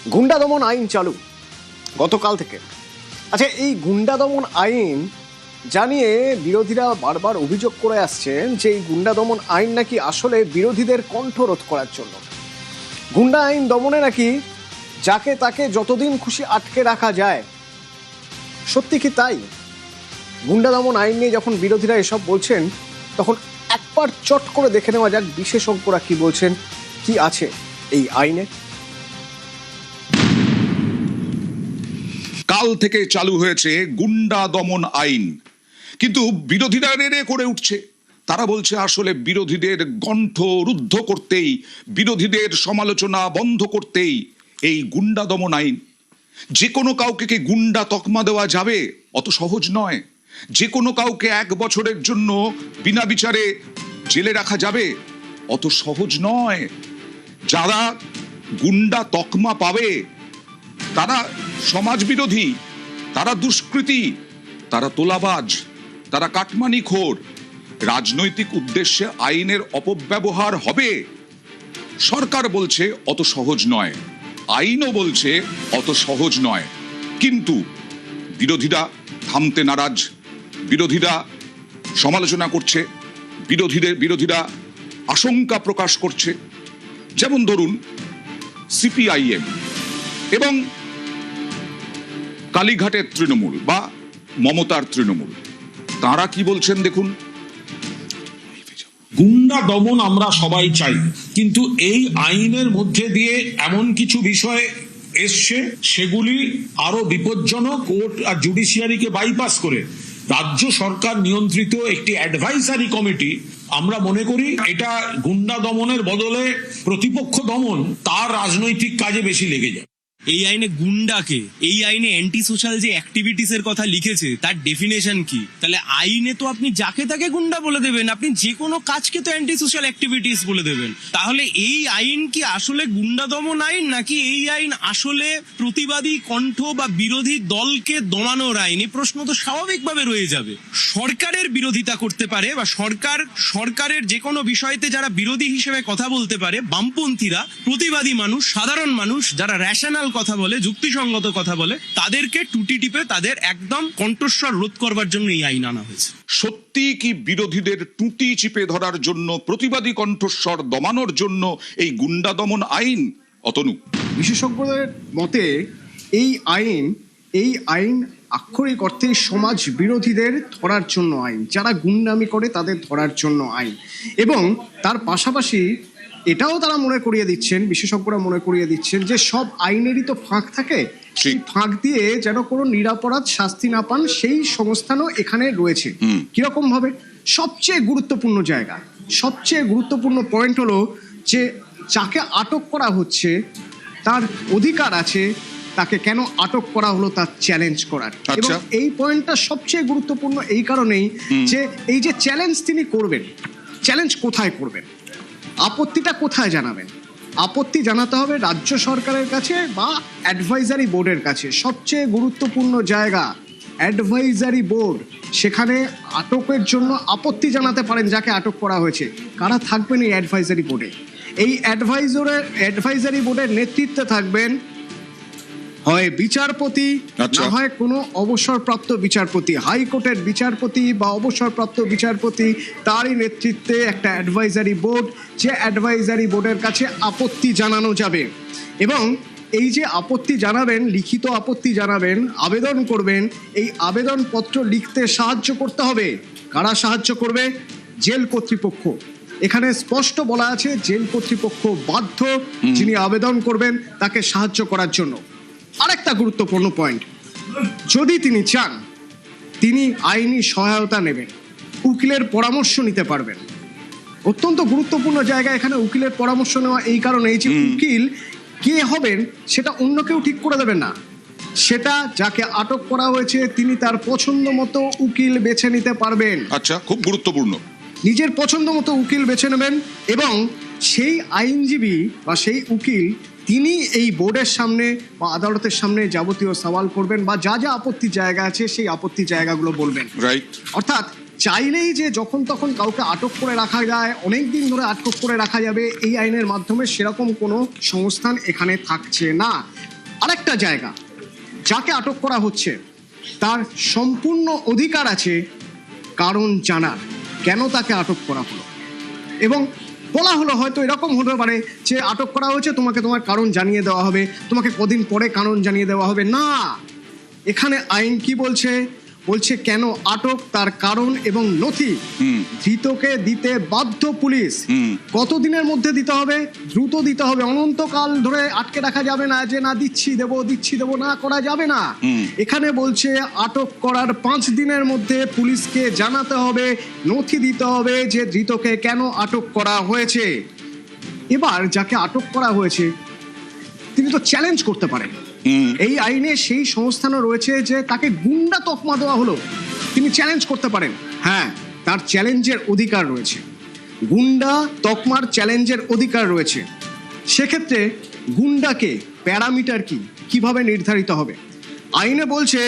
গুন্ডা দমন আইন চালু গতকাল থেকে। আচ্ছা, এই গুন্ডা দমন আইন জানিয়ে বিরোধীরা বারবার অভিযোগ করে আসছেন যে এই গুন্ডা দমন আইন নাকি আসলে বিরোধীদের কণ্ঠরোধ করার জন্য। গুন্ডা আইন দমনে নাকি যাকে তাকে যতদিন খুশি আটকে রাখা যায়। সত্যি কি তাই? গুন্ডা দমন আইন নিয়ে যখন বিরোধীরা এসব বলছেন, তখন একবার চট করে দেখে নেওয়া যাক বিশেষজ্ঞরা কি বলছেন, কি আছে এই আইনে। কাল থেকে চালু হয়েছে গুন্ডা দমন আইন, কিন্তু বিরোধীরা রেড়ে করে উঠছে। তারা বলছে আসলে বিরোধীদের কণ্ঠ রুদ্ধ করতেই, বিরোধীদের সমালোচনা বন্ধ করতেই এই গুন্ডা দমন আইন। যে কোনো কাউকে কি গুন্ডা তকমা দেওয়া যাবে? অত সহজ নয়। যে কোনো কাউকে 1 বছরের জন্য বিনা বিচারে জেলে রাখা যাবে? অত সহজ নয়। যারা গুন্ডা তকমা পাবে তারা সমাজ বিরোধী, তারা দুষ্কৃতী, তারা তোলাবাজ, তারা কাটমানিখোর। রাজনৈতিক উদ্দেশ্যে আইনের অপব্যবহার হবে। সরকার বলছে অত সহজ নয়, আইনও বলছে অত সহজ নয়, কিন্তু বিরোধীরা থামতে নারাজ। বিরোধীরা সমালোচনা করছে, বিরোধীরা আশঙ্কা প্রকাশ করছে। যেমন ধরুন সিপিআইএম এবং কালীঘাটের তৃণমূল বা মমতার তৃণমূল, তারা কি বলছেন দেখুন। গুন্ডা দমন আমরা সবাই চাই, কিন্তু এই আইনের মধ্যে দিয়ে এমন কিছু বিষয় এসছে সেগুলি আরো বিপজ্জনক। কোর্ট আর জুডিশিয়ারিকে বাইপাস করে রাজ্য সরকার নিয়ন্ত্রিত একটি অ্যাডভাইসারি কমিটি, আমরা মনে করি এটা গুন্ডা দমনের বদলে প্রতিপক্ষ দমন তার রাজনৈতিক কাজে বেশি লেগে যায়। এই আইনে গুন্ডাকে, এই আইনে অ্যান্টি সোশ্যাল যে অ্যাক্টিভিটিস এর কথা লিখেছে তার ডেফিনেশন কি? তাহলে আইনে তো আপনি যাকে তাকে গুন্ডা বলে দেবেন, আপনি যে কোনো কাজকে তো অ্যান্টি সোশ্যাল অ্যাক্টিভিটিস বলে দেবেন। তাহলে এই আইন কি আসলে গুন্ডা দমন আইন, নাকি এই আইন আসলে প্রতিবাদী কণ্ঠ বা বিরোধী দলকে দমানোর আইন? এই প্রশ্ন তো স্বাভাবিকভাবে রয়ে যাবে। সরকারের বিরোধিতা করতে পারে বা সরকারের যে কোনো বিষয়তে যারা বিরোধী হিসেবে কথা বলতে পারে, বামপন্থীরা, প্রতিবাদী মানুষ, সাধারণ মানুষ যারা রেশনাল কথা বলে, যুক্তিসঙ্গত কথা বলে, তাদেরকে টুটি টিপে তাদের একদম কণ্ঠস্বর রোধ করবার জন্য এই আইন আনা হয়েছে। সত্যি কি বিরোধীদের টুটি চিপে ধরার জন্য, প্রতিবাদী কণ্ঠস্বর দমানোর জন্য এই গুন্ডা দমন আইন? অতনু, বিশেষজ্ঞদের মতে এই আইন আক্ষরিক অর্থে সমাজ বিরোধীদের ধরার জন্য আইন, যারা গুন্ডামি করে তাদের ধরার জন্য আইন। এবং তার পাশাপাশি এটাও তারা মনে করিয়ে দিচ্ছেন, বিশেষজ্ঞরা মনে করিয়ে দিচ্ছেন যে সব আইনেরই তো ফাঁক থাকে, সেই ফাঁক দিয়ে যেন কোনো নিরপরাধ শাস্তি না পান সেই সংস্থানও এখানে রয়েছে। কিরকম ভাবে? সবচেয়ে গুরুত্বপূর্ণ পয়েন্ট হলো যে যাকে আটক করা হচ্ছে তার অধিকার আছে তাকে কেন আটক করা হলো তার চ্যালেঞ্জ করার। এবং এই পয়েন্টটা সবচেয়ে গুরুত্বপূর্ণ এই কারণেই যে এই যে চ্যালেঞ্জ তিনি করবেন, চ্যালেঞ্জ কোথায় করবেন, আপত্তিটা কোথায় জানাবেন? আপত্তি জানাতে হবে রাজ্য সরকারের কাছে বা অ্যাডভাইজারি বোর্ডের কাছে। সবচেয়ে গুরুত্বপূর্ণ জায়গা অ্যাডভাইজারি বোর্ড, সেখানে আটকের জন্য আপত্তি জানাতে পারেন যাকে আটক করা হয়েছে। কারা থাকবেন এই অ্যাডভাইজারি বোর্ডে? এই অ্যাডভাইজারি বোর্ডের নেতৃত্বে থাকবেন হয় বিচারপতি, না হয় কোনো অবসরপ্রাপ্ত বিচারপতি, হাইকোর্টের বিচারপতি বা অবসরপ্রাপ্ত বিচারপতি, তারই নেতৃত্বে একটা অ্যাডভাইজারি বোর্ড, যে অ্যাডভাইজারি বোর্ডের কাছে আপত্তি জানানো যাবে। এবং এই যে আপত্তি জানাবেন, লিখিত আপত্তি জানাবেন, আবেদন করবেন, এই আবেদনপত্র লিখতে সাহায্য করতে হবে। কারা সাহায্য করবে? জেল কর্তৃপক্ষ। এখানে স্পষ্ট বলা আছে জেল কর্তৃপক্ষ বাধ্য যিনি আবেদন করবেন তাকে সাহায্য করার জন্য। আরেকটা গুরুত্বপূর্ণ পয়েন্ট, যদি তিনি চান তিনি আইনি সহায়তা নেবেন, উকিলের পরামর্শ নিতে পারবেন। অত্যন্ত গুরুত্বপূর্ণ জায়গা এখানে উকিলের পরামর্শ নেওয়া, এই কারণে যে উকিল কে হবেন সেটা অন্য কেউ ঠিক করে দেবেন না, সেটা যাকে আটক করা হয়েছে তিনি তার পছন্দ মতো উকিল বেছে নিতে পারবেন। আচ্ছা, খুব গুরুত্বপূর্ণ। নিজের পছন্দ মতো উকিল বেছে নেবেন এবং সেই আইনজীবী বা সেই উকিল তিনি এই বোর্ডের সামনে বা আদালতের সামনে যাবতীয় সওয়াল করবেন বা যা যা আপত্তি জায়গা আছে সেই আপত্তি জায়গাগুলো বলবেন। রাইট। অর্থাৎ চাইলেই যে যখন তখন কাউকে আটক করে রাখা যায়, অনেক দিন ধরে আটক করে রাখা যাবে এই আইনের মাধ্যমে, সেরকম কোনো সংস্থান এখানে থাকছে না। আরেকটা জায়গা, যাকে আটক করা হচ্ছে তার সম্পূর্ণ অধিকার আছে কারণ জানার, কেন তাকে আটক করা হলো। এবং বলা হলো হয়তো এরকম হতে পারে যে আটক করা হয়েছে, তোমাকে তোমার কারণ জানিয়ে দেওয়া হবে, তোমাকে কদিন পরে কারণ জানিয়ে দেওয়া হবে। না, এখানে আইন কি বলছে? বলছে কেন আটক, তার কারণ এবং নথি ধৃতকে দিতে বাধ্য পুলিশ। কতদিনের মধ্যে দিতে হবে? দ্রুত দিতে হবে, অনন্তকাল ধরে আটকে রাখা যাবে না, যে না দিচ্ছি দেবো না করা যাবে না। এখানে বলছে আটক করার 5 দিনের মধ্যে পুলিশকে জানাতে হবে, নথি দিতে হবে যে ধৃতকে কেন আটক করা হয়েছে। এবার যাকে আটক করা হয়েছে তিনি তো চ্যালেঞ্জ করতে পারেন। এই আইনে সেই সংস্থানও রয়েছে যে তাকে গুন্ডা তকমা দেওয়া হলো, তিনি চ্যালেঞ্জ করতে পারেন। হ্যাঁ, তার চ্যালেঞ্জের অধিকার রয়েছে, গুন্ডা তকমার চ্যালেঞ্জের অধিকার রয়েছে। সেক্ষেত্রে গুন্ডাকে প্যারামিটার কিভাবে নির্ধারিত হবে? আইনে বলছে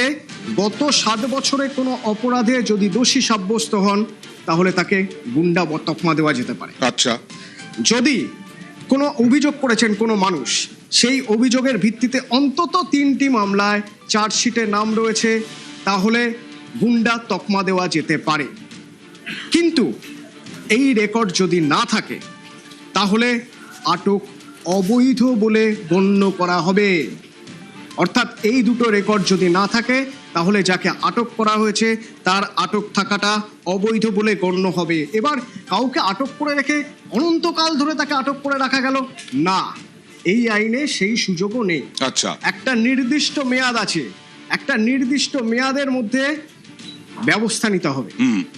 গত 7 বছরে কোনো অপরাধে যদি দোষী সাব্যস্ত হন তাহলে তাকে গুন্ডা তকমা দেওয়া যেতে পারে। আচ্ছা, যদি কোনো অভিযোগ করেছেন কোনো মানুষ, সেই অভিযোগের ভিত্তিতে অন্তত 3টি মামলায় চার্জশিটে নাম রয়েছে, তাহলে গুন্ডা তকমা দেওয়া যেতে পারে। কিন্তু এই রেকর্ড যদি না থাকে তাহলে আটক অবৈধ বলে গণ্য করা হবে। অর্থাৎ এই দুটো রেকর্ড যদি না থাকে তাহলে যাকে আটক করা হয়েছে তার আটক থাকাটা অবৈধ বলে গণ্য হবে। এবার কাউকে আটক করে রেখে অনন্তকাল ধরে তাকে আটক করে রাখা গেল না, এই আইনে সেই সুযোগও নেই। আচ্ছা, একটা নির্দিষ্ট মেয়াদ আছে, একটা নির্দিষ্ট মেয়াদের মধ্যে ব্যবস্থা নিতে হবে।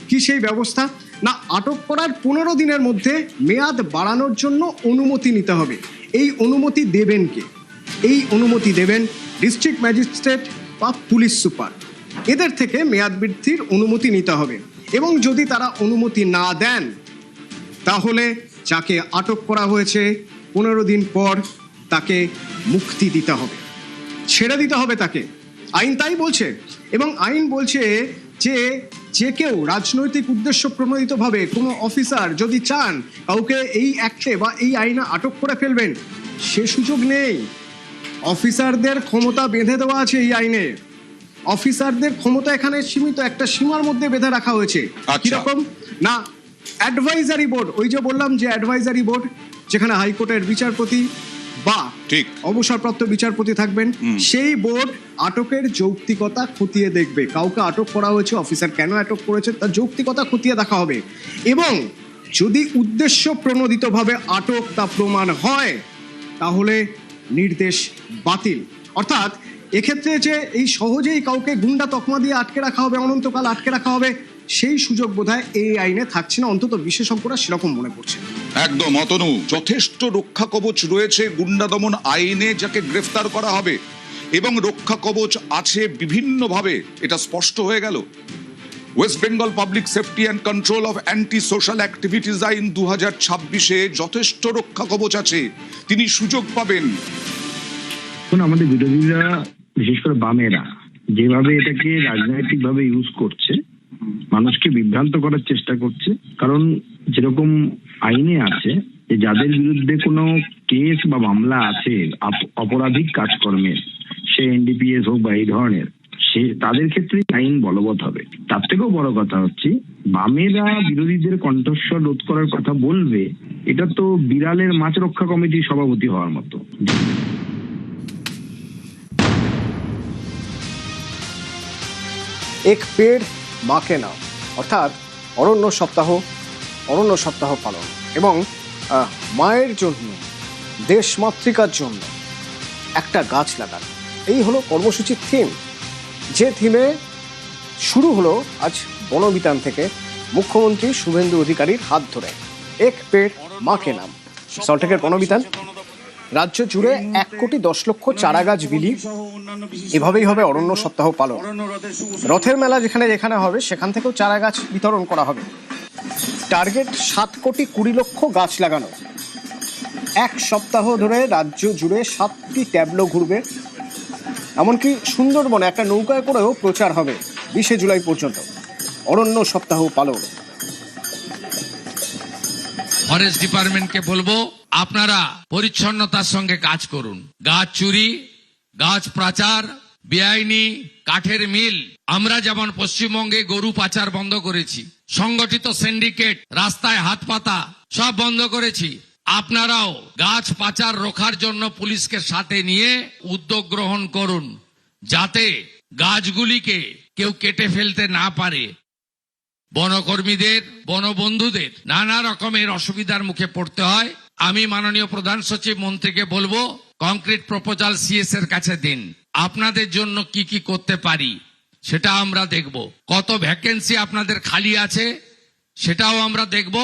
কি সেই ব্যবস্থা? না, আটক করার 15 দিনের মধ্যে মেয়াদ বাড়ানোর জন্য অনুমতি নিতে হবে। এই অনুমতি দেবেন কে? এই অনুমতি দেবেন ডিস্ট্রিক্ট ম্যাজিস্ট্রেট বা পুলিশ সুপার। এদের থেকে মেয়াদ বৃদ্ধির অনুমতি নিতে হবে। এবং যদি তারা অনুমতি না দেন তাহলে যাকে আটক করা হয়েছে 15 দিন পর তাকে মুক্তি দিতে হবে, ছেড়ে দিতে হবে তাকে। আইন তাই বলছে। এবং আইন বলছে যে কেউ রাজনৈতিক উদ্দেশ্য প্রণোদিতভাবে কোনো অফিসার যদি চান কাউকে এই অ্যাক্টে বা এই আইনে আটক করে ফেলবেন, সে সুযোগ নেই। অফিসারদের ক্ষমতা বেঁধে দেওয়া আছে এই আইনে। অফিসারদের ক্ষমতা এখানে সীমিত, একটা সীমার মধ্যে বেঁধে রাখা হয়েছে। কিরকম? না, অ্যাডভাইজারি বোর্ড, ওই যে বললাম যে অ্যাডভাইজারি বোর্ড, যেখানে হাইকোর্টের বিচারপতি বা অবসরপ্রাপ্ত বিচারপতি থাকবেন, সেই বোর্ড আটকের যৌক্তিকতা খতিয়ে দেখবে। কাউকে আটক করা হয়েছে, অফিসার কেন আটক করেছে তার যৌক্তিকতা খতিয়ে দেখা হবে। এবং যদি উদ্দেশ্য প্রণোদিতভাবে আটক তা প্রমাণ হয় তাহলে নির্দেশ বাতিল। অর্থাৎ এক্ষেত্রে যে এই সহজেই কাউকে গুন্ডা তকমা দিয়ে আটকে রাখা হবে, অনন্তকাল আটকে রাখা হবে, সেই সুযোগ বোধহয় এই আইনে থাকছে না, অন্তত বিশেষজ্ঞরা সেরকম মনে করছে। একদম অতনু, যথেষ্ট রক্ষা কবচ রয়েছে গুন্ডা দমন আইনে যাকে গ্রেফতার করা হবে, এবং রক্ষা কবচ আছে বিভিন্নভাবে, এটা স্পষ্ট হয়ে গেল। West Bengal public safety and control of anti social activities আইন 2026-এ যথেষ্ট রক্ষা কবচ আছে, তিনি সুযোগ পাবেন। আমাদের বিরোধীরা, বিশেষ করে বামেরা, যেভাবে এটাকে রাজনৈতিক ভাবে ইউজ করছে, মানুষকে বিভ্রান্ত করার চেষ্টা করছে। কারণ যেরকম আইনে আছে যে যাদের বিরুদ্ধে কোনো কেস বা মামলা আছে অপরাধিক কাজকর্মের, সে এনডিপিএস হোক বা এই ধরনের, সে তাদের ক্ষেত্রে আইন বলবৎ হবে। তার থেকেও বড় কথা হচ্ছে বামেরা বিরোধীদের কণ্ঠস্বর রোধ করার কথা বলবে, এটা তো বিড়ালের মাছ রক্ষা কমিটির সভাপতি হওয়ার মতো। এক পেড় মাকে নাও, অর্থাৎ অরণ্য সপ্তাহ পালন এবং মায়ের জন্য, দেশমাতৃকার জন্য একটা গাছ লাগানো, এই হলো কর্মসূচির থিম। যে থিমে শুরু হলো আজ বনবিতান থেকে মুখ্যমন্ত্রী শুভেন্দু অধিকারীর হাত ধরে। এক পেড় মাকে নাম, সল্টলেকের বনবিতান। রাজ্য জুড়ে 1,10,00,000 চারা গাছ বিলি। এভাবেই হবে অরণ্য সপ্তাহ পালন। রথের মেলা যেখানে যেখানে হবে সেখান থেকেও চারা গাছ বিতরণ করা হবে। টার্গেট 7,20,00,000 গাছ লাগানো। 1 সপ্তাহ ধরে রাজ্য জুড়ে 7টি ট্যাবলো ঘুরবে। এমনকি সুন্দরবনে একটা নৌকায় করেও প্রচার হবে 20 জুলাই পর্যন্ত। অরণ্য সপ্তাহ পালন। ফরেস্ট ডিপার্টমেন্টকে বলবো, আপনারা পরিচ্ছন্নতার সঙ্গে কাজ করুন। গাছ চুরি গাছ পাচার, বেআইনি কাঠের মিল, আমরা যেমন পশ্চিমবঙ্গে গরু পাচার বন্ধ করেছি, সংগঠিত সিন্ডিকেট, রাস্তায় হাত পাতা সব বন্ধ করেছি, আপনারাও গাছ পাচার রোখার জন্য পুলিশকে সাথে নিয়ে উদ্যোগ গ্রহণ করুন, যাতে গাছগুলিকে কেউ কেটে ফেলতে না পারে। বনকর্মীদের, বনবন্ধুদের নানা রকমের অসুবিধার মুখে পড়তে হয়। আমি মাননীয় প্রধান সচিব মন্ত্রীকে বলবো, কংক্রিট প্রপোজাল সিএস এর কাছে দিন, আপনাদের জন্য কি কি করতে পারি সেটা আমরা দেখব। কত ভ্যাকেন্সি আপনাদের খালি আছে সেটাও আমরা দেখব,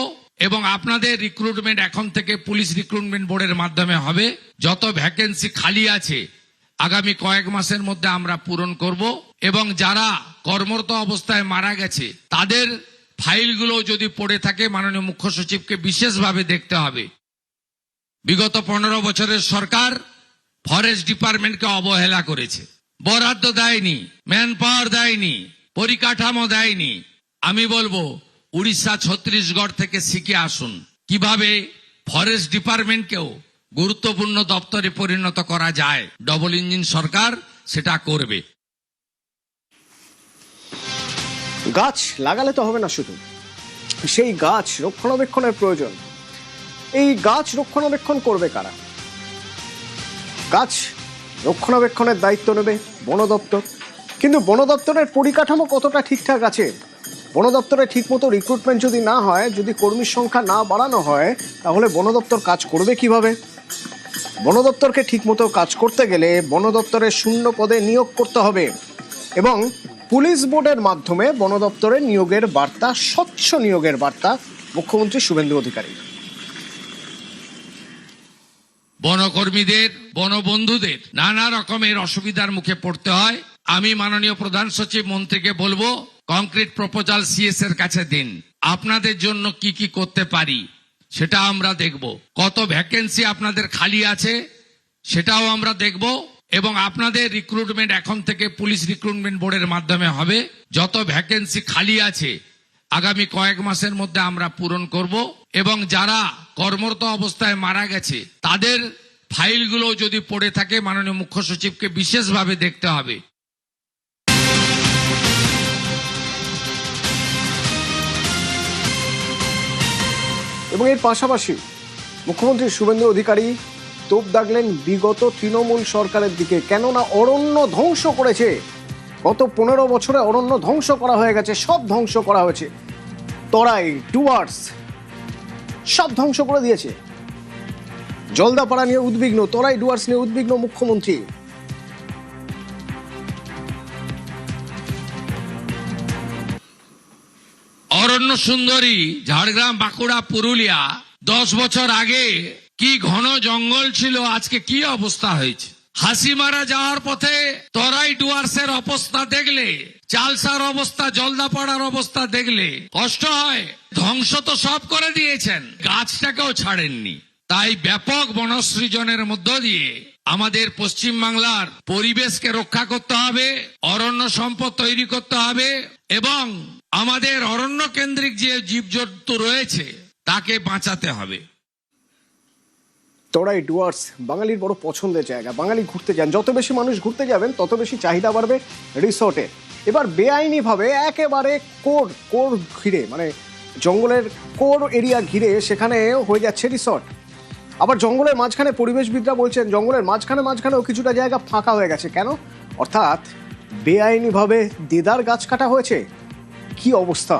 এবং আপনাদের রিক্রুটমেন্ট এখন থেকে পুলিশ রিক্রুটমেন্ট বোর্ডের মাধ্যমে হবে। যত ভ্যাকেন্সি খালি আছে আগামী কয়েক মাসের মধ্যে আমরা পূরণ করব, এবং যারা কর্মরত অবস্থায় মারা গেছে তাদের ফাইলগুলো যদি পড়ে থাকে মাননীয় মুখ্য সচিবকে বিশেষভাবে দেখতে হবে। বিগত 15 বছরের সরকার ফরেস্ট ডিপার্টমেন্টকে অবহেলা করেছে, বরাদ্দ দেয়নি, ম্যান পাওয়ার দেয়নি, পরিকাঠামো দেয়নি। আমি বলবো উড়িষ্যা, ছত্তিশগড় থেকে শিখে আসুন কিভাবে ফরেস্ট ডিপার্টমেন্টকেও গুরুত্বপূর্ণ দপ্তরে পরিণত করা যায়। ডবল ইঞ্জিন সরকার সেটা করবে। গাছ লাগালে তো হবে না, শুধু সেই গাছ রক্ষণাবেক্ষণের প্রয়োজন। এই গাছ রক্ষণাবেক্ষণ করবে কারা? গাছ রক্ষণাবেক্ষণের দায়িত্ব নেবে বন দপ্তর, কিন্তু বন দপ্তরের পরিকাঠামো কতটা ঠিকঠাক আছে? বন দপ্তরে ঠিকমতো রিক্রুটমেন্ট যদি না হয়, যদি কর্মীর সংখ্যা না বাড়ানো হয়, তাহলে বন দপ্তর কাজ করবে কিভাবে? বন দপ্তরকে ঠিকমতো কাজ করতে গেলে বন দপ্তরের শূন্য পদে নিয়োগ করতে হবে, এবং পুলিশ বোর্ডের মাধ্যমে বন দপ্তরের নিয়োগের বার্তা, স্বচ্ছ নিয়োগের বার্তা মুখ্যমন্ত্রী শুভেন্দু অধিকারী। বনকর্মীদের, বনবন্ধুদের নানা রকমের অসুবিধার মুখে পড়তে হয়। আমি মাননীয় প্রধান সচিব মন্ত্রীকে বলবো, কংক্রিট প্রপোজাল সিএস এর কাছে দিন, আপনাদের জন্য কি কি করতে পারি সেটা আমরা দেখব। কত ভ্যাকেন্সি আপনাদের খালি আছে সেটাও আমরা দেখব, এবং আপনাদের রিক্রুটমেন্ট এখন থেকে পুলিশ রিক্রুটমেন্ট বোর্ডের মাধ্যমে হবে। যত ভ্যাকেন্সি খালি আছে আগামী কয়েক মাসের মধ্যে আমরা পূরণ করব, এবং যারা কর্মরত অবস্থায় মারা গেছে তাদের ফাইলগুলো যদি পড়ে থাকে মাননীয় মুখ্য সচিবকে বিশেষভাবে দেখতে হবে। এবং এর পাশাপাশি মুখ্যমন্ত্রী শুভেন্দু অধিকারী তোপ দাগলেন বিগত তৃণমূল সরকারের দিকে, কেননা অরণ্য ধ্বংস করেছে। গত 15 বছরে অরণ্য ধ্বংস করা হয়ে গেছে, সব ধ্বংস করা হয়েছে। তরাই, ডুয়ার্স সব ধ্বংস করে দিয়েছে। জলদাপাড়া নিয়ে উদ্বিগ্ন, তরাই ডুয়ার্স নিয়ে উদ্বিগ্ন মুখ্যমন্ত্রী। অরণ্য সুন্দরী ঝাড়গ্রাম, বাঁকুড়া, পুরুলিয়া 10 বছর আগে কি ঘন জঙ্গল ছিল, আজকে কি অবস্থা হয়েছে। হাসিমারা যাওয়ার পথে তরাই ডুয়ার্সের অবস্থা দেখলে, চালসার অবস্থা, জলদাপাড়ার অবস্থা দেখলে কষ্ট হয়। ধ্বংস তো সব করে দিয়েছেন, গাছটাকেও ছাড়েননি। তাই ব্যাপক বনসৃজনের মধ্য দিয়ে আমাদের পশ্চিম বাংলার পরিবেশকে রক্ষা করতে হবে, অরণ্য সম্পদ তৈরি করতে হবে, এবং আমাদের অরণ্য কেন্দ্রিক যে জীবজন্তু রয়েছে তাকে বাঁচাতে হবে। তরাই ডুয়ার্স বাঙালির বড় পছন্দের জায়গা, বাঙালি ঘুরতে যান, যত বেশি মানুষ ঘুরতে যাবেন তত বেশি চাহিদা বাড়বে রিসোর্টে। এবার বেআইনিভাবে একেবারে কোর ঘিরে, মানে জঙ্গলের কোর এরিয়া ঘিরে সেখানে হয়ে যাচ্ছে রিসর্ট। আবার জঙ্গলের মাঝখানে পরিবেশবিদরা বলছেন জঙ্গলের মাঝখানেও কিছুটা জায়গা ফাঁকা হয়ে গেছে। কেন? অর্থাৎ বেআইনিভাবে দেদার গাছ কাটা হয়েছে। কি অবস্থা!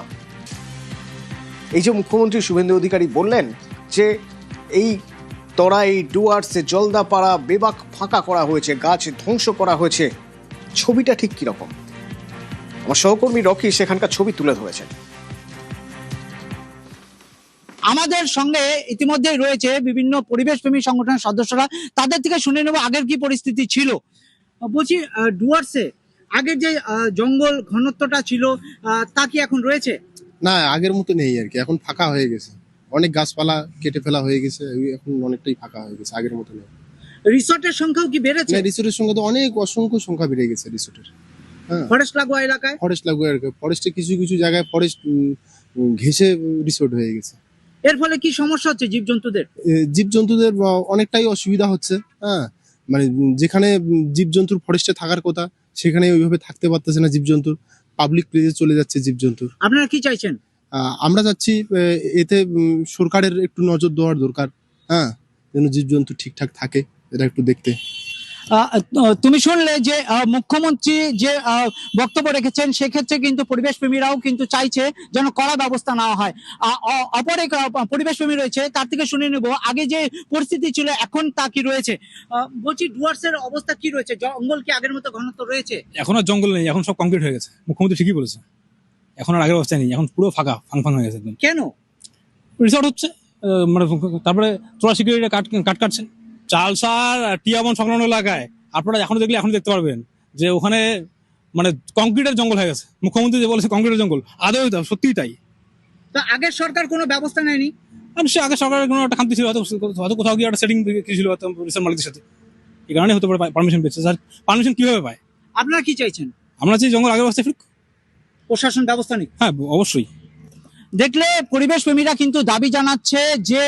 এই যে মুখ্যমন্ত্রী শুভেন্দু অধিকারী বললেন যে এই তরাই, ডুয়ার্স, জলদাপাড়া বেবাক ফাঁকা করা হয়েছে, গাছ ধ্বংস করা হয়েছে, ছবিটা ঠিক কিরকম? আমার সহকর্মী রকি সেখানকার ছবি তুলে ধরেছেন। আমাদের সঙ্গে ইতিমধ্যেই রয়েছে বিভিন্ন পরিবেশপ্রেমী সংগঠনের সদস্যরা, তাদের থেকে শুনে নেব আগের কি পরিস্থিতি ছিল। বলছি, ডুয়ার্সে আগের যে জঙ্গল ঘনত্বটা ছিল তা কি এখন রয়েছে? না, আগের মতো নেই আর কি, এখন ফাঁকা হয়ে গেছে, অনেক গাছপালা কেটে ফেলা হয়ে গেছে, এখন অনেকটাই ফাঁকা হয়ে গেছে, আগের মতো নেই। রিসোর্টের সংখ্যাও কি বেড়েছে? রিসোর্টের সংখ্যা তো অসংখ্য সংখ্যা বেড়ে গেছে রিসোর্টের। হ্যাঁ, ফরেস্ট লাগোয়া এলাকায়, ফরেস্ট লাগোয়া এলাকায়, ফরেস্টে কিছু জায়গায় ফরেস্ট ঘেঁষে রিসোর্ট হয়ে গেছে। এর ফলে কি সমস্যা হচ্ছে জীবজন্তুদের? জীবজন্তুদের অনেকটাই অসুবিধা হচ্ছে। হ্যাঁ, মানে যেখানে জীবজন্তুর ফরেস্টে থাকার কথা সেখানে ওইভাবে থাকতে পারতেছে না জীবজন্তুর, পাবলিক প্লেসে চলে যাচ্ছে জীবজন্তুর। আপনারা কি চাইছেন? আমরা চাচ্ছি এতে সরকারের একটু নজর দেওয়ার দরকার, হ্যাঁ, যেন জীবজন্তু ঠিকঠাক থাকে এটা একটু দেখতে। তুমি শুনলে যে মুখ্যমন্ত্রী যে বক্তব্য রেখেছেন, সেক্ষেত্রে কিন্তু পরিবেশ প্রেমীরাও কিন্তু চাইছে যেন কড়া ব্যবস্থা নেওয়া হয়। অপর এক পরিবেশ প্রেমী রয়েছে, তার থেকে শুনে নেব আগে যে পরিস্থিতি ছিল এখন তা কি রয়েছে। বলছি, ডুয়ার্সের অবস্থা কি রয়েছে? জঙ্গল কি আগের মতো ঘনত্ব রয়েছে? এখন আর জঙ্গল নেই, এখন সব কংক্রিট হয়ে গেছে। মুখ্যমন্ত্রী ঠিকই বলেছে, এখন আর আগের অবস্থা নেই, এখন পুরো ফাঁকা ফাং হয়ে গেছে একদম। কেন? রিসর্ট হচ্ছে, মানে তারপরে তোরা সিকিউরিটি কাট কাটছে চালসার টিয়াবন সংলগ্ন এলাকায়। আপনারা এখনো দেখলে এখন দেখতে পারবেন যে ওখানে মানে কংক্রিটের জঙ্গল হয়ে গেছে। মুখ্যমন্ত্রী যে বলেছে কংক্রিটের জঙ্গল, আদৌ সত্যিই তাই। তো আগের সরকার কোনো ব্যবস্থা নেয়নি? সে আগে সরকারের কোনো একটা খান্তি ছিল, হয়তো কোথাও গিয়ে একটা সেটিং ছিল হয়তো রিসর্ট মালিকদের সাথে, এই কারণে হতে পারে পারমিশন পেয়েছে। স্যার পারমিশন কিভাবে পায়? আপনারা কি চাইছেন? আমরা চাই জঙ্গল আগের অবস্থায় ফিরুক, প্রশাসন ব্যবস্থা নিক। হ্যাঁ অবশ্যই। দেখলে পরিবেশ প্রেমীরা কিন্তু দাবি জানাচ্ছে যে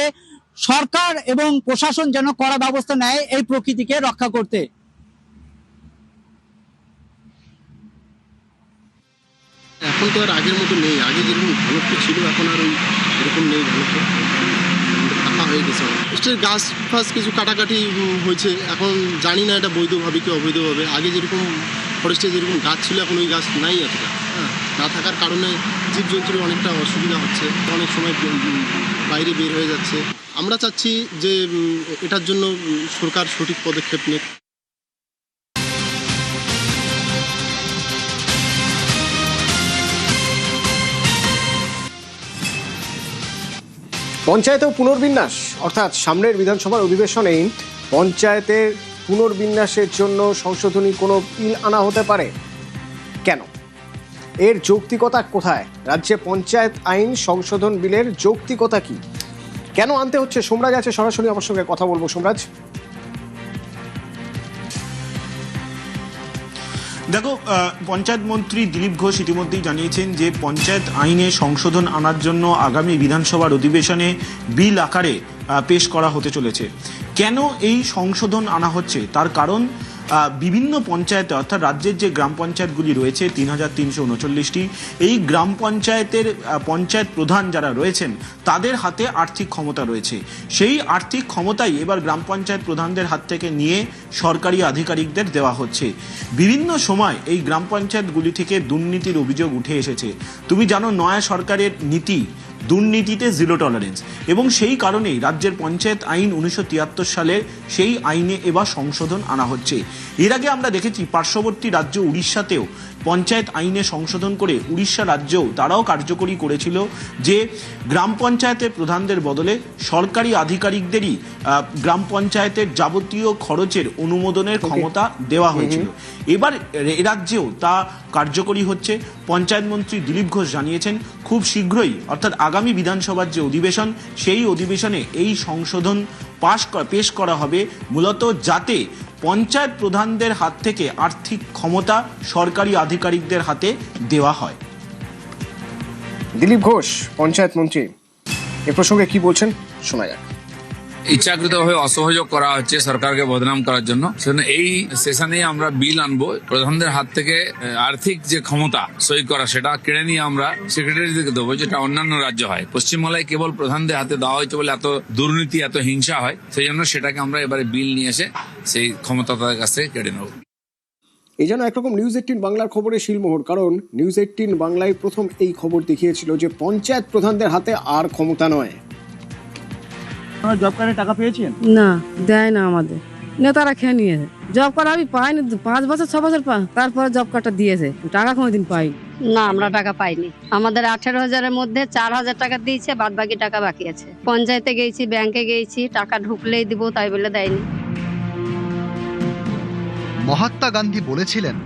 সরকার এবং প্রশাসন যেন কড়া ব্যবস্থা নেয় এই প্রকৃতিকে রক্ষা করতে। এখন তো আর আগের মতো নেই, আগে যেরকম ঘনত্ব ছিল এখন আর ওই এরকম নেই, ঘনত্ব ফাঁকা হয়ে গেছে। গাছ ফাছ কিছু কাটাকাটি হয়েছে, এখন জানি না এটা বৈধভাবে কি অবৈধভাবে। আগে যেরকম ফরেস্টে যেরকম গাছ ছিল এখন ওই গাছ নাই এতটা, হ্যাঁ, না থাকার কারণে জীবজন্তুর অনেকটা অসুবিধা হচ্ছে, অনেক সময় বাইরে বের হয়ে যাচ্ছে। আমরা চাচ্ছি যে এটার জন্য সরকার সঠিক পদক্ষেপ নেয়। পঞ্চায়েতেও পুনর্বিন্যাস, অর্থাৎ সামনের বিধানসভার অধিবেশনে পঞ্চায়েতের পুনর্বিন্যাসের জন্য সংশোধনী কোনো বিল আনা হতে পারে। কেন? এর যৌক্তিকতা কোথায়? রাজ্যে পঞ্চায়েত আইন সংশোধন বিলের যৌক্তিকতা কি? কেন আনতে হচ্ছে? সোমরাজ আছে সরাসরি আমার সঙ্গে, কথা বলবো। সোমরাজ, দেখো, পঞ্চায়েত মন্ত্রী দিলীপ ঘোষ ইতিমধ্যেই জানিয়েছেন যে পঞ্চায়েত আইনে সংশোধন আনার জন্য আগামী বিধানসভার অধিবেশনে বিল আকারে পেশ করা হতে চলেছে। কেন এই সংশোধন আনা হচ্ছে তার কারণ বিভিন্ন পঞ্চায়েতে, অর্থাৎ রাজ্যের যে গ্রাম পঞ্চায়েতগুলি রয়েছে ৩,৩39টি, এই গ্রাম পঞ্চায়েতের পঞ্চায়েত প্রধান যারা রয়েছেন তাদের হাতে আর্থিক ক্ষমতা রয়েছে। সেই আর্থিক ক্ষমতাই এবার গ্রাম পঞ্চায়েত প্রধানদের হাত থেকে নিয়ে সরকারি আধিকারিকদের দেওয়া হচ্ছে। বিভিন্ন সময় এই গ্রাম পঞ্চায়েতগুলি থেকে দুর্নীতির অভিযোগ উঠে এসেছে। তুমি জানো, নয়া সরকারের নীতি দুর্নীতিতে জিরো টলারেন্স, এবং সেই কারণেই রাজ্যের পঞ্চায়েত আইন 1973 সালের সেই আইনে এবার সংশোধন আনা হচ্ছে। এর আগে আমরা দেখেছি পার্শ্ববর্তী রাজ্য উড়িষ্যাতেও পঞ্চায়েত আইনে সংশোধন করে উড়িষ্যা রাজ্যও তারাও কার্যকরী করেছিল যে গ্রাম পঞ্চায়েতের প্রধানদের বদলে সরকারি আধিকারিকদেরই গ্রাম পঞ্চায়েতের যাবতীয় খরচের অনুমোদনের ক্ষমতা দেওয়া হয়েছিল। এবার এ রাজ্যেও তা কার্যকরী হচ্ছে। পঞ্চায়েত মন্ত্রী দিলীপ ঘোষ জানিয়েছেন খুব শীঘ্রই, অর্থাৎ আগামী বিধানসভার যে অধিবেশন, সেই অধিবেশনে এই সংশোধন পেশ করা হবে, মূলত যাতে পঞ্চায়েত প্রধানদের হাত থেকে আর্থিক ক্ষমতা সরকারি আধিকারিকদের হাতে দেওয়া হয়। দিলীপ ঘোষ পঞ্চায়েত মন্ত্রী এ প্রসঙ্গে কি বলছেন শোনা যাক। ইচ্ছাকৃতভাবে অসহযোগ করা হচ্ছে সরকারকে বদনাম করার জন্য। সেজন্য এই সেশনে আমরা বিল আনবো, প্রধানদের হাত থেকে আর্থিক যে ক্ষমতা সই করা সেটা কেড়ে নিয়ে আমরা সেক্রেটারিদেরকে দেবো, যেটা অন্যান্য রাজ্য হয়। পশ্চিমবাংলায় কেবল প্রধানদের হাতে দেওয়া হয়েছে বলে এত দুর্নীতি, এত হিংসা হয়, সেই জন্য সেটাকে আমরা এবারে বিল নিয়ে এসে সেই ক্ষমতা তাদের কাছ থেকে কেড়ে নেব। এই যেন একরকম নিউজ 18 বাংলার খবরে শিলমোহর, কারণ নিউজ 18 বাংলায় প্রথম এই খবর দেখিয়েছিল যে পঞ্চায়েত প্রধানদের হাতে আর ক্ষমতা নয়। জব কার্ডে টাকা পেয়েছেন? না, দেয় না আমাদের, নেতারা খেয়ে নিয়েছে। জব কার্ড আমি পাইনি 5 বছর 6 বছর তারপরে জব কার্ডটা দিয়েছে, টাকা কোনোদিন পাই না। আমরা টাকা পাইনি। আমাদের 18,000-এর মধ্যে 4,000 টাকা দিয়েছে, বাদ বাকি টাকা বাকি আছে। পঞ্চায়েতে গেছি, ব্যাংকে গেছি, টাকা ঢুকলেই দিব, তাই বলে দেয়নি। মহাত্মা গান্ধী বলেছিলেন,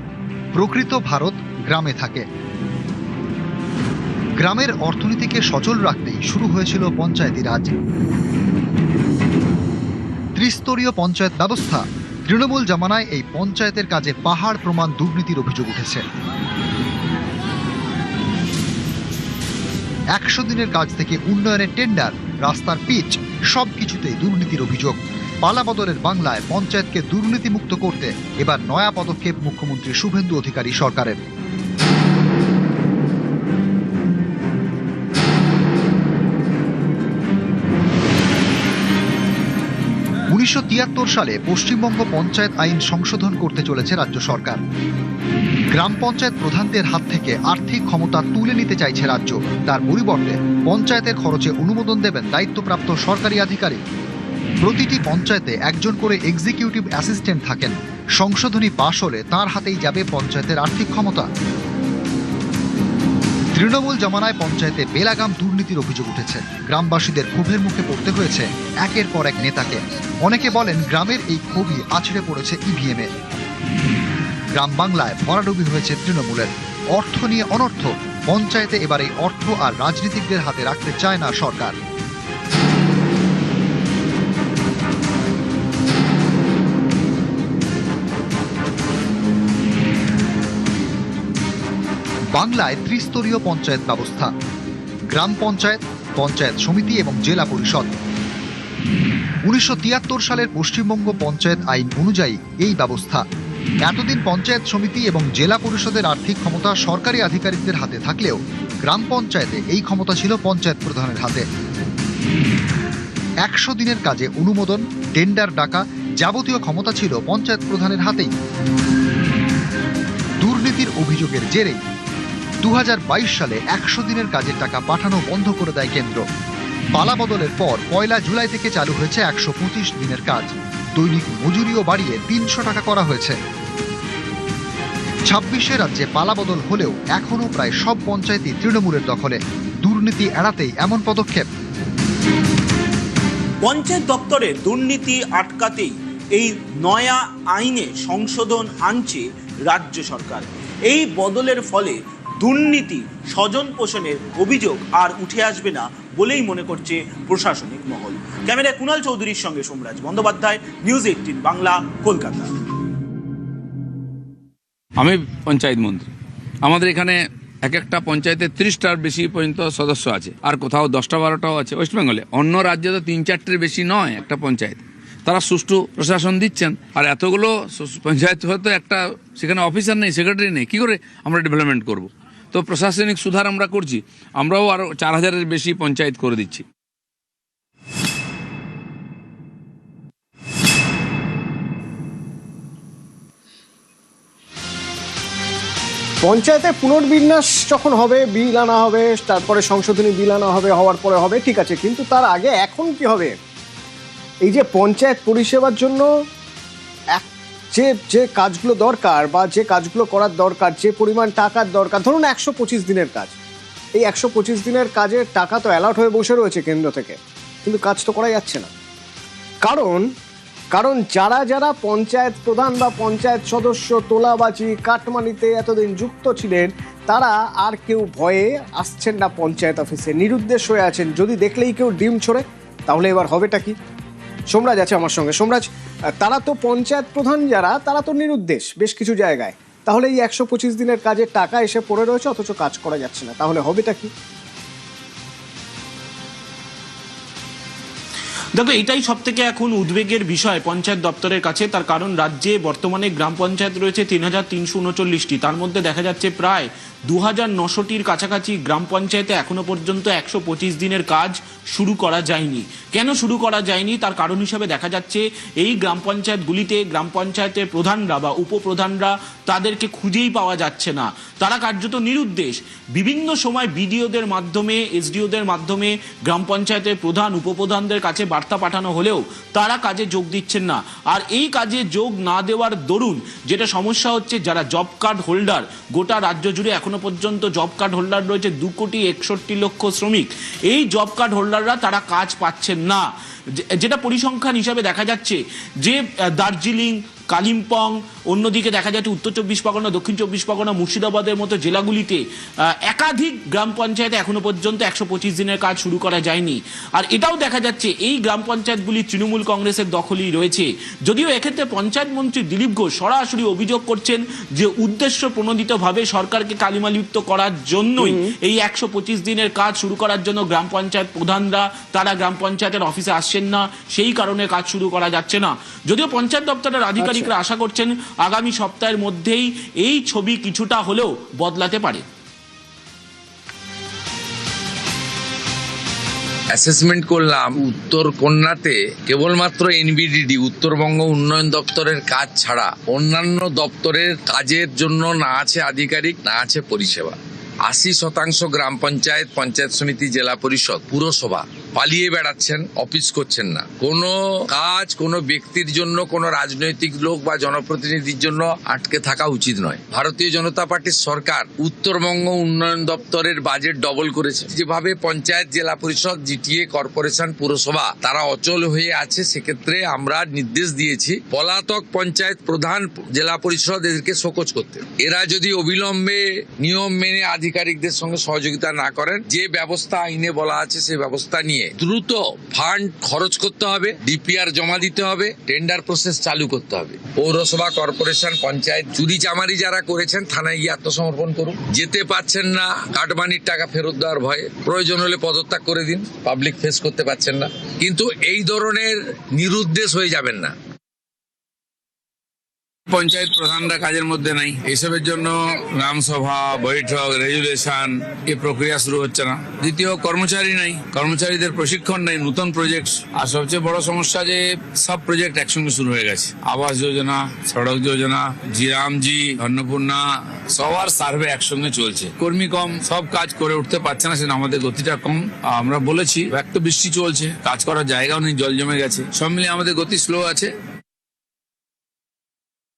প্রকৃত ভারত গ্রামে থাকে। গ্রামের অর্থনীতিকে সচল রাখতেই শুরু হয়েছিল পঞ্চায়েতি রাজ। ত্রিস্তরীয় পঞ্চায়েত ব্যবস্থা, তৃণমূল জামানায় এই পঞ্চায়েতের কাজে পাহাড় প্রমাণ দুর্নীতির অভিযোগ উঠেছে। 100 দিনের কাজ থেকে উন্নয়নের টেন্ডার, রাস্তার পিচ, সবকিছুতেই দুর্নীতির অভিযোগ। পালাবদলের বাংলায় পঞ্চায়েতকে দুর্নীতিমুক্ত করতে এবার নয়া পদক্ষেপ মুখ্যমন্ত্রী শুভেন্দু অধিকারী সরকারের। 1973 সালে পশ্চিমবঙ্গ পঞ্চায়েত আইন সংশোধন করতে চলেছে রাজ্য সরকার। গ্রাম পঞ্চায়েত প্রধানদের হাত থেকে আর্থিক ক্ষমতা তুলে নিতে চাইছে রাজ্য। তার পরিবর্তে পঞ্চায়েতের খরচে অনুমোদন দেবেন দায়িত্বপ্রাপ্ত সরকারি আধিকারিক। প্রতিটি পঞ্চায়েতে একজন করে এক্সিকিউটিভ অ্যাসিস্ট্যান্ট থাকেন। সংশোধনী পাশ হলে তাঁর হাতেই যাবে পঞ্চায়েতের আর্থিক ক্ষমতা। তৃণমূল জমানায় পঞ্চায়েতে বেলাগাম দুর্নীতির অভিযোগ উঠেছে। গ্রামবাসীদের ক্ষোভের মুখে পড়তে হয়েছে একের পর এক নেতাকে। অনেকে বলেন গ্রামের এই ক্ষোভই আছড়ে পড়েছে ইভিএমে। গ্রাম বাংলায় ভরাডুবি হয়েছে তৃণমূলের। অর্থ নিয়ে অনর্থ। পঞ্চায়েতে এবার এই অর্থ আর রাজনীতিকদের হাতে রাখতে চায় না সরকার। বাংলায় ত্রিস্তরীয় পঞ্চায়েত ব্যবস্থা। গ্রাম পঞ্চায়েত, পঞ্চায়েত সমিতি এবং জেলা পরিষদ। 1973 সালের পশ্চিমবঙ্গ পঞ্চায়েত আইন অনুযায়ী এই ব্যবস্থা। এতদিন পঞ্চায়েত সমিতি এবং জেলা পরিষদের আর্থিক ক্ষমতা সরকারি আধিকারিকদের হাতে থাকলেও গ্রাম পঞ্চায়েতে এই ক্ষমতা ছিল পঞ্চায়েত প্রধানের হাতে। 100 দিনের কাজে অনুমোদন, টেন্ডার ডাকা যাবতীয় ক্ষমতা ছিল পঞ্চায়েত প্রধানের হাতেই। দুর্নীতির অভিযোগের জেরেই 2022 সালে 100 দিনের কাজের টাকা পাঠানো বন্ধ করে দেয় কেন্দ্র। পালাবদলের পর 1 জুলাই থেকে চালু হয়েছে 125 দিনের কাজ। দৈনিক মজুরিও বাড়িয়ে 300 টাকা করা হয়েছে। 26 রাজ্যে পালাবদল হলেও এখনও প্রায় সব পঞ্চায়েতই তৃণমূলের দখলে। দুর্নীতি এড়াতেই এমন পদক্ষেপ। পঞ্চায়েত দপ্তরে দুর্নীতি আটকাতেই এই নয়া আইনে সংশোধন আনছে রাজ্য সরকার। এই বদলের ফলে দুর্নীতি, স্বজন পোষণের অভিযোগ আর উঠে আসবে না বলেই মনে করছে প্রশাসনিক মহল। ক্যামেরায় কুণাল চৌধুরীর সঙ্গে সোমরাজ বন্দ্যোপাধ্যায়, নিউজ 18 বাংলা, কলকাতা। আমি পঞ্চায়েত মন্ত্রী। আমাদের এখানে এক একটা পঞ্চায়েতে 30টার বেশি পর্যন্ত সদস্য আছে, আর কোথাও 10টা 12টাও আছে ওয়েস্ট বেঙ্গলে। অন্য রাজ্যে তো 3-4টের বেশি নয় একটা পঞ্চায়েত। তারা সুষ্ঠু প্রশাসন দিচ্ছেন, আর এতগুলো পঞ্চায়েত হয়তো একটা সেখানে অফিসার নেই, সেক্রেটারি নেই, কী করে আমরা ডেভেলপমেন্ট করব? তো প্রশাসনিক সুধার আমরা করছি। আমরাও আরও 4000-এর বেশি পঞ্চায়েত করে দিচ্ছি। পঞ্চায়েতে পুনর্বিন্যাস যখন হবে, বিল আনা হবে, তারপরে সংশোধনী বিল আনা হবে, হওয়ার পরে হবে, ঠিক আছে, কিন্তু তার আগে এখন কি হবে? এই যে পঞ্চায়েত পরিষেবার জন্য যে কাজগুলো দরকার বা যে কাজগুলো করার দরকার, যে পরিমাণ টাকার দরকার, ধরুন 125 দিনের কাজ, এই 125 দিনের কাজের টাকা তো অ্যালার্ট হয়ে বসে রয়েছে কেন্দ্র থেকে, কিন্তু কাজ তো করা যাচ্ছে না। কারণ যারা পঞ্চায়েত প্রধান বা পঞ্চায়েত সদস্য তোলাবাজি কাটমানিতে এতদিন যুক্ত ছিলেন, তারা আর কেউ ভয়ে আসছেন না পঞ্চায়েত অফিসে, নিরুদ্দেশ হয়ে আছেন। যদি দেখলেই কেউ ডিম ছোড়ে, তাহলে এবার হবেটা কি? সোমরাজ আছে আমার সঙ্গে। সোমরাজ, তারা তো পঞ্চায়েত প্রধান যারা, তারা তো নিরুদ্দেশ বেশ কিছু জায়গায়। তাহলে এই 125 দিনের কাজের টাকা এসে পড়ে রয়েছে, অথচ কাজ করা যাচ্ছে না, তাহলে হবেটা কি? দেখো, এটাই সব থেকে এখন উদ্বেগের বিষয় পঞ্চায়েত দপ্তরের কাছে। তার কারণ রাজ্যে বর্তমানে গ্রাম পঞ্চায়েত রয়েছে 3339টি। তার মধ্যে দেখা যাচ্ছে প্রায় 2900টির কাছাকাছি গ্রাম পঞ্চায়েতে এখনো পর্যন্ত 125 দিনের কাজ শুরু করা যায়নি। কেন শুরু করা যায়নি তার কারণ হিসেবে দেখা যাচ্ছে এই গ্রাম পঞ্চায়েতগুলিতে গ্রাম পঞ্চায়েতের প্রধানরা বা উপপ্রধানরা, তাদেরকে খুঁজেই পাওয়া যাচ্ছে না। তারা কার্যত নিরুদ্দেশ। বিভিন্ন সময় বিডিওদের মাধ্যমে, এসডিওদের মাধ্যমে গ্রাম পঞ্চায়েতের প্রধান উপপ্রধানদের কাছে বার্তা পাঠানো হলেও তারা কাজে যোগ দিচ্ছেন না। আর এই কাজে যোগ না দেওয়ার দরুন যেটা সমস্যা হচ্ছে, যারা জব কার্ড হোল্ডার, গোটা রাজ্য জুড়ে এখনো পর্যন্ত জব কার্ড হোল্ডার রয়েছে 2,61,00,000 শ্রমিক। এই জব কার্ড হোল্ডাররা তারা কাজ পাচ্ছেন না। যেটা পরিসংখ্যান হিসাবে দেখা যাচ্ছে যে দার্জিলিং, কালিম্পং, অন্যদিকে দেখা যাচ্ছে উত্তর 24 পরগনা, দক্ষিণ 24 পরগনা, মুর্শিদাবাদের মতো জেলাগুলিতে একাধিক গ্রাম পঞ্চায়েতে এখনো পর্যন্ত 125 দিনের কাজ শুরু করা যায়নি। আর এটাও দেখা যাচ্ছে এই গ্রাম পঞ্চায়েতগুলি তৃণমূল কংগ্রেসের দখলেই রয়েছে। যদিও এক্ষেত্রে পঞ্চায়েত মন্ত্রী দিলীপ ঘোষ সরাসরি অভিযোগ করছেন যে উদ্দেশ্য প্রণোদিতভাবে সরকারকে কালিমালিপ্ত করার জন্যই এই 125 দিনের কাজ শুরু করার জন্য গ্রাম পঞ্চায়েত প্রধানরা তারা গ্রাম পঞ্চায়েতের অফিসে আসছে পাচ্ছেন না, সেই কারণে কাজ শুরু করা যাচ্ছে না। যদিও পঞ্চায়েত দপ্তরের আধিকারিকরা আশা করছেন আগামী সপ্তাহের মধ্যেই এই ছবি কিছুটা হলেও বদলাতে পারে। অ্যাসেসমেন্ট করলাম উত্তর কন্যাতে কেবলমাত্র এনবিডিডি উত্তরবঙ্গ উন্নয়ন দপ্তরের কাজ ছাড়া অন্যান্য দপ্তরের কাজের জন্য না আছে আধিকারিক, না আছে পরিষেবা। 80% গ্রাম পঞ্চায়েত, পঞ্চায়েত সমিতি, জেলা পরিষদ, পুরসভা পালিয়ে বেড়াচ্ছেন, অফিস করছেন না। কোনো কাজ কোনো ব্যক্তির জন্য, কোনো রাজনৈতিক লোক বা জনপ্রতিনিধির জন্য আটকে থাকা উচিত নয়। ভারতীয় জনতা পার্টির সরকার উত্তরবঙ্গ উন্নয়ন দপ্তরের বাজেট ডবল করেছে। যেভাবে পঞ্চায়েত, জেলা পরিষদ, জিটিএ, কর্পোরেশন, পুরসভা তারা অচল হয়ে আছে, সেক্ষেত্রে আমরা নির্দেশ দিয়েছি পলাতক পঞ্চায়েত প্রধান, জেলা পরিষদ এদেরকে শোকজ করতে। এরা যদি অবিলম্বে নিয়ম মেনে আধিকারিকদের সঙ্গে সহযোগিতা না করেন, যে ব্যবস্থা আইনে বলা আছে সেই ব্যবস্থা নিয়ে দ্রুত ফান্ড খরচ করতে হবে, ডিপিআর জমা দিতে হবে, টেন্ডার প্রসেস চালু করতে হবে। পৌরসভা, কর্পোরেশন, পঞ্চায়েত চুরি চামারি যারা করেছেন তানায় গিয়ে আত্মসমর্পণ করুন। যেতে পাচ্ছেন না, কাটমানির টাকা ফেরত দেওয়ার ভয়ে প্রয়োজন হলে পদত্যাগ করে দিন, পাবলিক ফেস করতে পারছেন না। কিন্তু এই ধরনের নিরুদ্দেশ হয়ে যাবেন না। পঞ্চায়েত প্রধানরা কাজের মধ্যে নাই, এসবের জন্য গ্রামসভা, বৈঠক, রেজুলেশন এই প্রক্রিয়া শুরু হচ্ছে না। দ্বিতীয়, কর্মচারী নাই, কর্মচারীদের প্রশিক্ষণ নাই, নতুন প্রজেক্ট। আর সবচেয়ে বড় সমস্যা যে সব প্রজেক্ট একসঙ্গে শুরু হয়ে গেছে। আবাস যোজনা, সড়ক যোজনা, জিরামজি, অন্নপূর্ণা, সবার সার্ভে একসঙ্গে চলছে। কর্মী কম, সব কাজ করে উঠতে পারছে না, সেটা আমাদের গতিটা কম। আমরা বলেছি, এক তো বৃষ্টি চলছে, কাজ করার জায়গাও নেই, জল জমে গেছে, সব মিলিয়ে আমাদের গতি স্লো আছে।